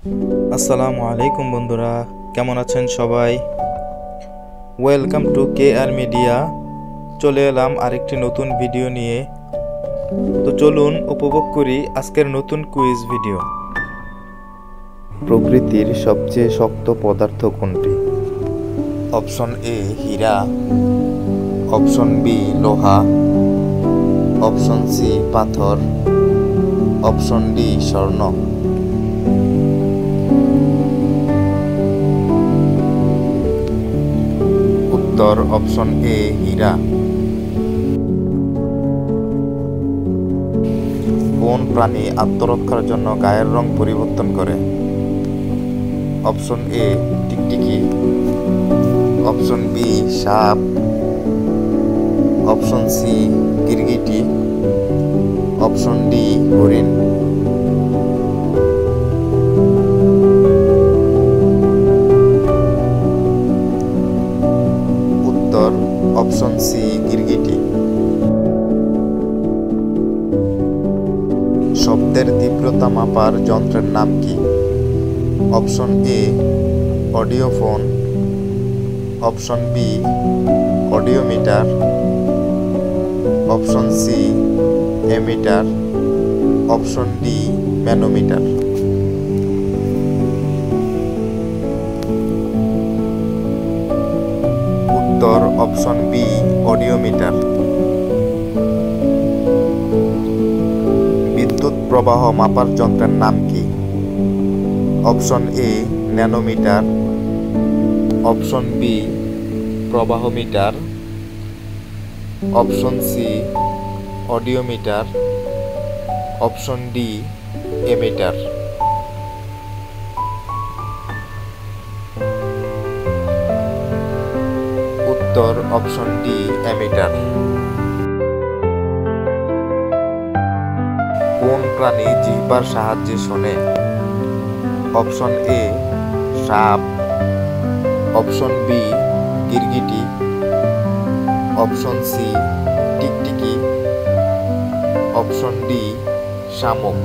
আসসালামু আলাইকুম বন্ধুরা, কেমন আছেন সবাই? Welcome to KR media. চলে এলাম আরেকটি নতুন ভিডিও নিয়ে। তো চলুন উপভোগ করি আজকের নতুন কুইজ ভিডিও। প্রকৃতির সবচেয়ে শক্ত পদার্থ কোনটি? অপশন এ হীরা, অপশন বি লোহা, অপশন সি পাথর, অপশন ডি স্বর্ণ। উত্তর অপশন এ হীরা। কোন প্রাণী আত্মরক্ষার জন্য গায়ের রং পরিবর্তন করে? অপশন এ টিকটিকি, অপশন বি সাপ, অপশন সি গিরগিটি, অপশন ডি হরিণ। উত্তর অপশন সি গিরগিটি। শব্দের তীব্রতা মাপার যন্ত্রের নাম কি? Option A audiophone, option B audiometer, option C ammeter, option D manometer. উত্তর অপশন বি অডিওমিটার। বিদ্যুৎ প্রবাহ মাপার যন্ত্রের নাম কি? Option A nanometer, option B প্রবাহমিটার, option C audiometer, option D ammeter. উত্তর অপশন ডি এমিটার। কোন প্রাণী জিহ্বার সাহায্যে শোনে? অপশন এ সাপ, অপশন বি গিরগিটি, অপশন সি টিকটিকি, অপশন ডি শামুক।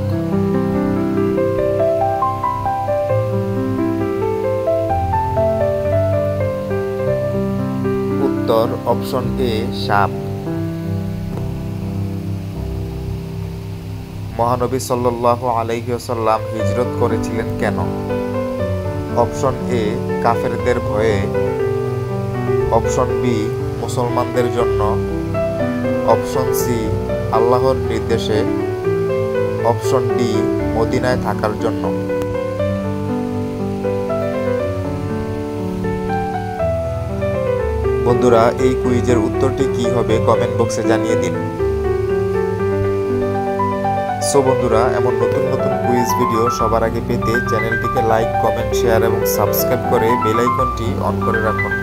উত্তর অপশন এ সাপ। মহানবী সাল্লাল্লাহু আলাইহি ওয়াসাল্লাম হিজরত করেছিলেন কেন? অপশন এ কাফেরদের ভয়ে, অপশন বি মুসলমানদের জন্য, অপশন সি আল্লাহর নির্দেশে, অপশন ডি মদিনায় থাকার জন্য। বন্ধুরা, এই কুইজের উত্তরটি কি হবে কমেন্ট বক্সে জানিয়ে দিন। সো বন্ধুরা, এমন নতুন নতুন কুইজ ভিডিও সবার আগে পেতে চ্যানেলটিকে লাইক, কমেন্ট, শেয়ার এবং সাবস্ক্রাইব করে বেল আইকনটি অন করে রাখুন।